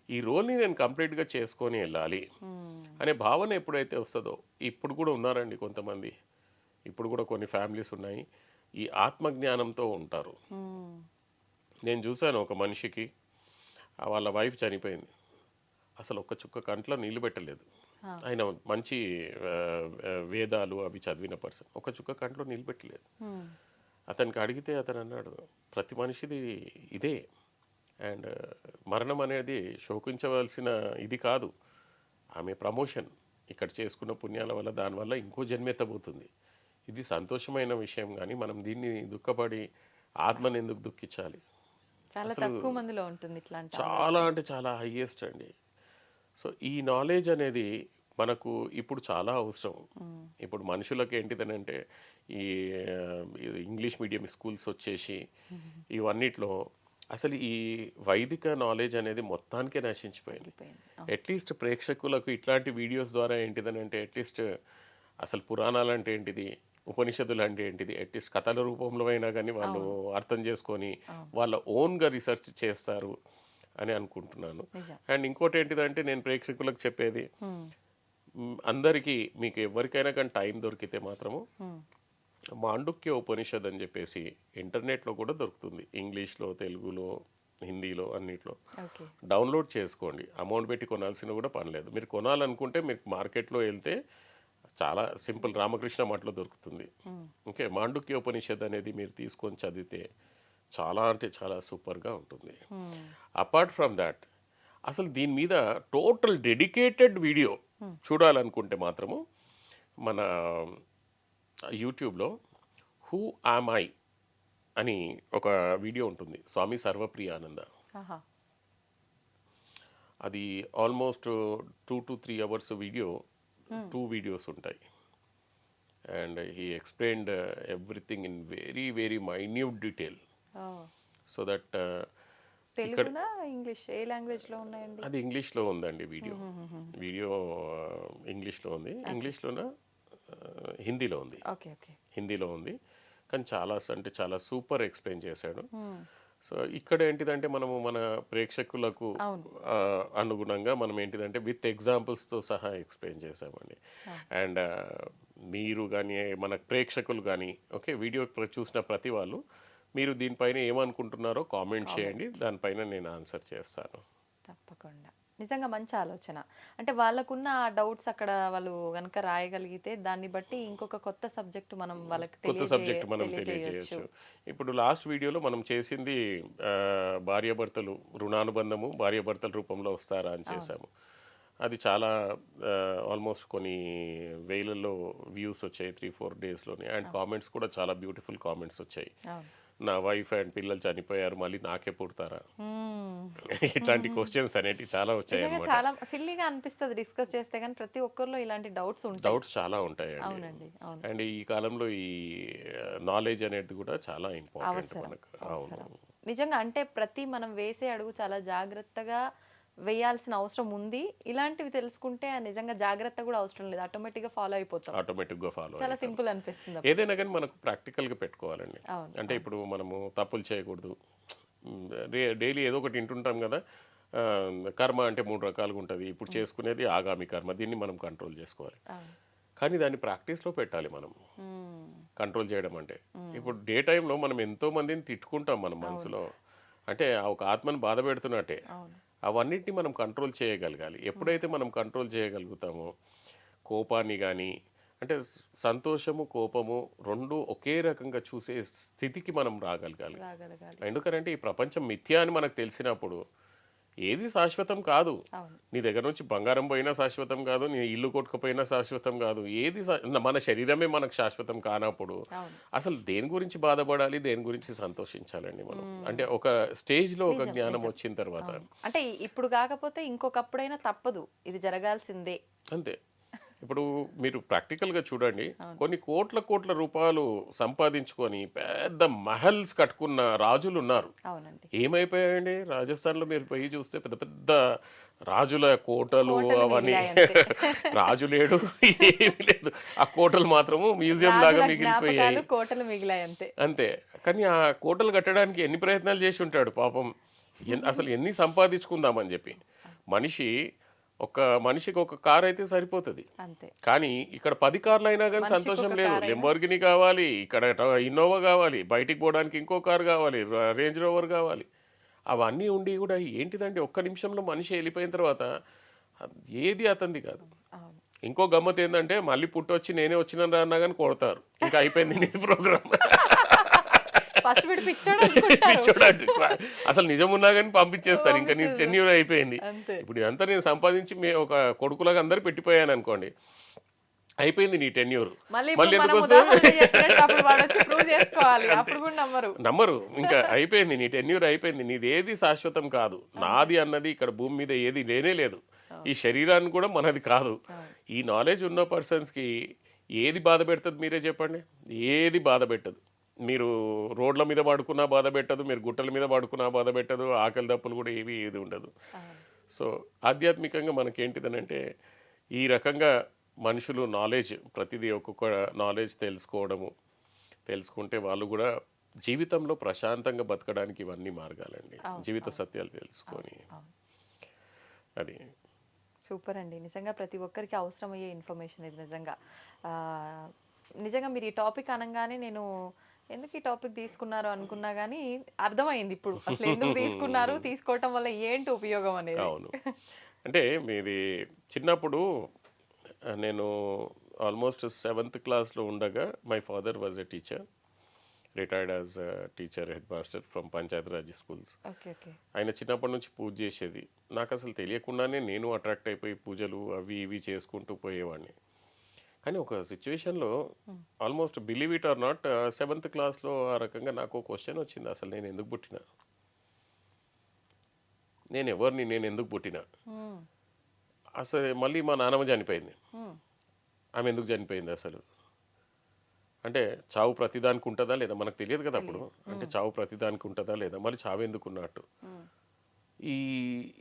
ఈ రోల్ని నేను కంప్లీట్గా చేసుకొని వెళ్ళాలి అనే భావన ఎప్పుడైతే వస్తుందో, ఇప్పుడు కూడా ఉన్నారండి కొంతమంది, ఇప్పుడు కూడా కొన్ని ఫ్యామిలీస్ ఉన్నాయి ఈ ఆత్మజ్ఞానంతో ఉంటారు. నేను చూశాను ఒక మనిషికి వాళ్ళ వైఫ్ చనిపోయింది. అసలు ఒక్క చుక్క కంట్లో నీళ్లు పెట్టలేదు. ఆయన మంచి వేదాలు అవి చదివిన పర్సన్. ఒక చుక్క కంట్లో నీళ్ళు పెట్టలేదు. అతనికి అడిగితే అతను అన్నాడు, ప్రతి మనిషిది ఇదే. అండ్ మరణం అనేది శోకించవలసిన ఇది కాదు. ఆమె ప్రమోషన్ ఇక్కడ చేసుకున్న పుణ్యాల వల్ల దానివల్ల ఇంకో జన్మెత్తబోతుంది. ఇది సంతోషమైన విషయం, కానీ మనం దీన్ని దుఃఖపడి ఆత్మని ఎందుకు దుఃఖించాలి? చాలా తక్కువ మందిలో ఉంటుంది ఇట్లాంటి చాలా అంటే చాలా హైయెస్ట్ అండి. సో ఈ నాలెడ్జ్ అనేది మనకు ఇప్పుడు చాలా అవసరం. ఇప్పుడు మనుషులకు ఏంటిదనంటే ఈ ఇంగ్లీష్ మీడియం స్కూల్స్ వచ్చేసి ఇవన్నిట్లో అసలు ఈ వైదిక నాలెడ్జ్ అనేది మొత్తానికే నశించిపోయింది. అట్లీస్ట్ ప్రేక్షకులకు ఇట్లాంటి వీడియోస్ ద్వారా ఏంటిదనంటే అట్లీస్ట్ అసలు పురాణాలు అంటే ఏంటిది, ఉపనిషత్తులు అంటే ఏంటిది, అట్లీస్ట్ కథల రూపంలో అయినా కానీ వాళ్ళు అర్థం చేసుకొని వాళ్ళ ఓన్గా రీసెర్చ్ చేస్తారు అని అనుకుంటున్నాను. అండ్ ఇంకోటి ఏంటిదంటే నేను ప్రేక్షకులకు చెప్పేది, అందరికీ మీకు ఎవరికైనా కానీ టైం దొరికితే మాత్రము మాండుక్య ఉపనిషద్ అని చెప్పేసి ఇంటర్నెట్లో కూడా దొరుకుతుంది. ఇంగ్లీష్లో, తెలుగులో, హిందీలో అన్నిట్లో డౌన్లోడ్ చేసుకోండి. అమౌంట్ పెట్టి కొనాల్సిన కూడా పని లేదు. మీరు కొనాలనుకుంటే మీకు మార్కెట్లో వెళ్తే చాలా సింపుల్ రామకృష్ణ మఠలో దొరుకుతుంది. ఓకే, మాండుక్య ఉపనిషద్ అనేది మీరు తీసుకొని చదివితే చాలా అంటే చాలా సూపర్గా ఉంటుంది. అపార్ట్ ఫ్రమ్ దాట్ అసలు దీని మీద టోటల్ డెడికేటెడ్ వీడియో చూడాలనుకుంటే మాత్రము మన యూట్యూబ్లో హూ ఆమ్ ఐ అని ఒక వీడియో ఉంటుంది, స్వామి సర్వప్రియానంద. అది almost 2 to 3 hours video, 2 videos ఉంటాయి. And he explained everything in very very minute detail. So that తెలుగునా ఇంగ్లీష్ ఏ లాంగ్వేజ్లో ఉన్నాయండి? అది ఇంగ్లీష్లో ఉందండి వీడియో. వీడియో ఇంగ్లీష్లో ఉంది. ఇంగ్లీష్లోనా హిందీలో ఉంది. హిందీలో ఉంది, కానీ చాలా అంటే చాలా సూపర్ ఎక్స్ప్లెయిన్ చేశాడు. సో ఇక్కడ ఏంటిదంటే మనము మన ప్రేక్షకులకు అనుగుణంగా మనం ఏంటిదంటే విత్ ఎగ్జాంపుల్స్తో సహా ఎక్స్ప్లెయిన్ చేసామండి. అండ్ మీరు కానీ మన ప్రేక్షకులు కానీ ఓకే వీడియో చూసిన ప్రతి వాళ్ళు మీరు దీనిపైన ఏమనుకుంటున్నారో కామెంట్ చేయండి, దానిపైన నేను ఆన్సర్ చేస్తాను. తప్పకుండా. నిజంగా మంచి ఆలోచన. అంటే వాళ్ళకున్న డౌట్స్ అక్కడ వాళ్ళు కనుక రాయగలిగితే దాన్ని బట్టి ఇంకొక కొత్త సబ్జెక్ట్ మనం వాళ్ళకి తెలియజేయచ్చు. ఇప్పుడు లాస్ట్ వీడియోలో మనం చేసింది భార్యాభర్తలు రుణానుబంధము భార్యాభర్తల రూపంలో వస్తారా అని చేసాము. అది చాలా ఆల్మోస్ట్ కొన్ని వేలలో వ్యూస్ వచ్చాయి 3-4 డేస్లోనే. అండ్ కామెంట్స్ కూడా చాలా బ్యూటిఫుల్ కామెంట్స్ వచ్చాయి. నా వైఫ్ అండ్ పిల్లలు చనిపోయారు, మళ్ళీ నాకే పుడతారా, ఇట్లాంటి క్వశ్చన్స్ అనేవి చాలా వచ్చాయి. చాలా సిల్లీగా అనిపిస్తుంది డిస్కస్ చేస్తే, కానీ ప్రతి ఒక్కరిలో ఇలాంటి డౌట్స్ చాలా ఉంటాయండి. అండ్ ఈ కాలంలో ఈ నాలెడ్జ్ అనేది కూడా చాలా ఇంపార్టెంట్ మనకు. నిజంగా అంటే ప్రతి మనం వేసే అడుగు చాలా జాగ్రత్తగా వేయాల్సిన అవసరం ఉంది. ఇలాంటివి తెలుసుకుంటే నిజంగా జాగ్రత్త కూడా అవసరం లేదు, ఆటోమేటిక్గా ఫాలో అయిపోతాం. చాలా సింపుల్ అనిపిస్తుంది. ఏదైనా కానీ మనకు ప్రాక్టికల్గా పెట్టుకోవాలండి. అంటే ఇప్పుడు మనము తప్పులు చేయకూడదు. డైలీ ఏదో ఒకటి వింటుంటాం కదా, కర్మ అంటే 3 రకాలుగా ఉంటుంది. ఇప్పుడు చేసుకునేది ఆగామి కర్మ, దీన్ని మనం కంట్రోల్ చేసుకోవాలి. కానీ దాన్ని ప్రాక్టీస్లో పెట్టాలి మనం కంట్రోల్ చేయడం అంటే. ఇప్పుడు డే టైంలో మనం ఎంతో మందిని తిట్టుకుంటాం మన మనసులో, అంటే ఒక ఆత్మను బాధ పెడుతున్నట్టే. అవన్నిటిని మనం కంట్రోల్ చేయగలగాలి. ఎప్పుడైతే మనం కంట్రోల్ చేయగలుగుతామో కోపాన్ని కానీ, అంటే సంతోషము కోపము రెండు ఒకే రకంగా చూసే స్థితికి మనం రాగలగాలి. ఎందుకంటే ఈ ప్రపంచం మిథ్యా అని మనకు తెలిసినప్పుడు ఏది శాశ్వతం కాదు. నీ దగ్గర నుంచి బంగారం పోయినా శాశ్వతం కాదు, నీ ఇల్లు కొట్టుకుపోయినా శాశ్వతం కాదు. ఏది మన శరీరమే మనకు శాశ్వతం కానప్పుడు అసలు దేని గురించి బాధపడాలి, దేని గురించి సంతోషించాలండి మనం? అంటే ఒక స్టేజ్లో ఒక జ్ఞానం వచ్చిన తర్వాత, అంటే ఇప్పుడు కాకపోతే ఇంకొకప్పుడైనా తప్పదు, ఇది జరగాల్సిందే అంతే. ఇప్పుడు మీరు ప్రాక్టికల్గా చూడండి, కొన్ని కోట్ల రూపాయలు సంపాదించుకొని పెద్ద మహల్స్ కట్టుకున్న రాజులు ఉన్నారు. ఏమైపోయాయండి? రాజస్థాన్లో మీరు పోయి చూస్తే పెద్ద పెద్ద రాజుల కోటలు అవన్నీ, రాజు లేడు, ఏమీ లేదు. ఆ కోటలు మాత్రము మ్యూజియం లాగా మిగిలిపోయాయి అంతే. కానీ ఆ కోటలు కట్టడానికి ఎన్ని ప్రయత్నాలు చేసి ఉంటాడు పాపం. అసలు ఎన్ని సంపాదించుకుందామని చెప్పి. మనిషికి ఒక కార్ అయితే సరిపోతుంది, కానీ ఇక్కడ 10 కార్లు అయినా కానీ సంతోషం లేదు. లెంబోర్గిని కావాలి, ఇక్కడ ఇన్నోవా కావాలి, బయటికి పోవడానికి ఇంకో కార్ కావాలి, రేంజ్ రోవర్ కావాలి. అవన్నీ ఉండి కూడా ఏంటిదంటే ఒక్క నిమిషంలో మనిషి వెళ్ళిపోయిన తర్వాత ఏది అతంది కాదు. అవును. ఇంకో గమ్మత్ ఏంటంటే మళ్ళీ పుట్టొచ్చి నేనే వచ్చినాను అన్నా కానీ కొడతారు, ఇంకా అయిపోయింది నీ ప్రోగ్రామ్. ఫస్ట్ వీడు పిచ్చోడు అనుకుంటారు. పిచ్చోడు అసలు నిజం ఉన్నా కానీ పంపించేస్తారు, ఇంకా నీ టెన్యూర్ అయిపోయింది. అంతే. ఇప్పుడు ఇదంతా నేను సంపాదించి ఒక కొడుకులాగా అందరు పెట్టిపోయాను అనుకోండి, అయిపోయింది నీ టెన్యూర్. మళ్ళీ ఎందుకు నమ్మరు, ఇంకా అయిపోయింది నీ టెన్యూర్ అయిపోయింది, నీది ఏది శాశ్వతం కాదు. నాది అన్నది ఇక్కడ భూమి మీద ఏది లేనే లేదు, ఈ శరీరాన్ని కూడా మనది కాదు. ఈ నాలెడ్జ్ ఉన్న పర్సన్స్కి ఏది బాధ పెడుతుంది మీరే చెప్పండి? ఏది బాధ పెట్టదు. మీరు రోడ్ల మీద పడుకున్నా బాధ పెట్టదు, మీరు గుట్టల మీద పడుకున్నా బాధ పెట్టదు, ఆకలి దప్పులు కూడా ఏది ఉండదు. సో ఆధ్యాత్మికంగా మనకేంటిదనంటే ఈ రకంగా మనుషులు నాలెడ్జ్, ప్రతిదీ ఒక్కొక్క నాలెడ్జ్ తెలుసుకుంటే వాళ్ళు కూడా జీవితంలో ప్రశాంతంగా బతకడానికి ఇవన్నీ మార్గాలండి, జీవిత సత్యాలు తెలుసుకొని. అది సూపర్ అండి. నిజంగా ప్రతి ఒక్కరికి అవసరమయ్యే ఇన్ఫర్మేషన్ ఇది. నిజంగా మీరు ఈ టాపిక్ అనగానే నేను ఎందుకు ఈ టాపిక్ తీసుకున్నారు అనుకున్నా కానీ అర్థమైంది ఇప్పుడు అసలు ఎందుకు తీసుకున్నారు, తీసుకోవటం వల్ల ఏంటి ఉపయోగం అనేది. అవును, అంటే మీది చిన్నప్పుడు నేను ఆల్మోస్ట్ 7th క్లాస్లో ఉండగా my father was a teacher, retired as teacher, head master from Panchayati Raj schools. ఆయన చిన్నప్పటి నుంచి పూజ చేసేది, నాకు అసలు తెలియకుండానే నేను అట్రాక్ట్ అయిపోయి పూజలు అవి ఇవి చేసుకుంటూ పోయేవాడిని. కానీ ఒక సిచ్యువేషన్లో almost believe it or not 7th క్లాస్లో ఆ రకంగా నాకు క్వశ్చన్ వచ్చింది, అసలు నేను ఎందుకు పుట్టినా, నేను ఎవరిని, నేను ఎందుకు పుట్టినా. అసలు మళ్ళీ మా నాన్నమ్మ చనిపోయింది, ఆమె ఎందుకు చనిపోయింది అసలు అంటే చావు ప్రతిదానికి ఉంటుందా లేదా మనకు తెలియదు కదా అప్పుడు. అంటే చావు ప్రతిదానికి ఉంటుందా లేదా, మళ్ళీ చావు ఎందుకు ఉన్నట్టు.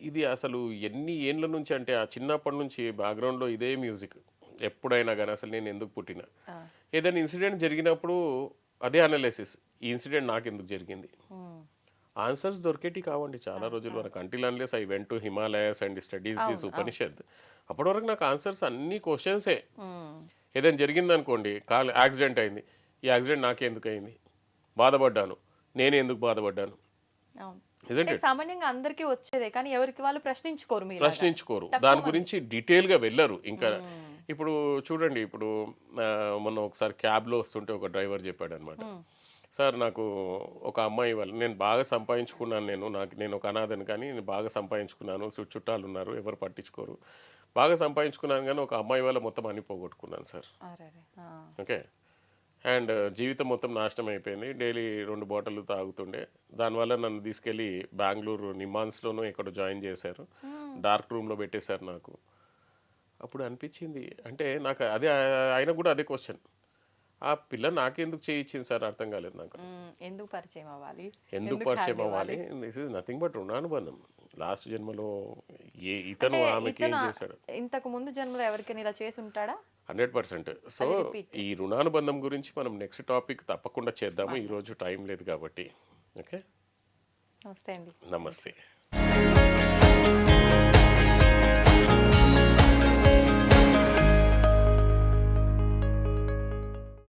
ఇది అసలు ఎన్ని ఏండ్ల నుంచి అంటే ఆ చిన్నప్పటి నుంచి బ్యాక్గ్రౌండ్లో ఇదే మ్యూజిక్ ఎప్పుడైనా కానీ, అసలు నేను ఎందుకు పుట్టినా. ఏదైనా ఇన్సిడెంట్ జరిగినప్పుడు అదే అనాలిసిస్, ఈ ఇన్సిడెంట్ నాకు ఎందుకు జరిగింది. ఆన్సర్స్ దొరికేటి కావండి చాలా రోజుల వరకు, until unless I went to Himalayas and studies this Upanishad. అప్పటి వరకు నాకు ఆన్సర్స్ అన్ని క్వశ్చన్సే. ఏదైనా జరిగిందనుకోండి, యాక్సిడెంట్ అయింది, ఈ యాక్సిడెంట్ నాకే ఎందుకు అయింది, బాధపడ్డాను, నేనే ఎందుకు బాధపడ్డాను. సామాన్యంగా అందరికీ వచ్చేదే, కానీ ఎవరికి వాళ్ళు ప్రశ్నించుకోరు, దాని గురించి డీటెయిల్గా వెళ్ళరు. ఇంకా ఇప్పుడు చూడండి, ఇప్పుడు మొన్న ఒకసారి క్యాబ్లో వస్తుంటే ఒక డ్రైవర్ చెప్పాడు అనమాట, సార్ నాకు ఒక అమ్మాయి వాళ్ళు, నేను బాగా సంపాదించుకున్నాను, నేను ఒక అనాథని కానీ నేను బాగా సంపాదించుకున్నాను, చుట్టాలు ఉన్నారు ఎవరు పట్టించుకోరు, బాగా సంపాదించుకున్నాను కానీ ఒక అమ్మాయి వల్ల మొత్తం అన్ని పోగొట్టుకున్నాను సార్. ఓకే, అండ్ జీవితం మొత్తం నాశనం అయిపోయింది, డైలీ 2 బాటిల్ తాగుతుండే, దానివల్ల నన్ను తీసుకెళ్ళి బెంగళూరు నిమాన్స్లోనూ ఎక్కడో జాయిన్ చేశారు, డార్క్ రూమ్లో పెట్టేశారు నాకు. అప్పుడు అనిపించింది, అంటే నాకు అదే ఆయన కూడా అదే క్వశ్చన్, ఆ పిల్ల నాకెందుకు చేయించింది సార్ అర్థం కాలేదు నాకు. ఎందుకు పరిచయం అవ్వాలి, దిస్ ఇస్ నథింగ్ బట్ రుణానుబంధం. లాస్ట్ జన్మలో ఇతను ఆమెకి ఏం చేశాడు, ఇంతకు ముందు జన్మలో ఎవరికైనా ఇలా చేసి ఉంటాడా 100%. సో ఈ రుణానుబంధం గురించి మనం నెక్స్ట్ టాపిక్ తప్పకుండా చేద్దాము, ఈరోజు టైం లేదు కాబట్టి. ఓకే, నమస్తే అండి. నమస్తే.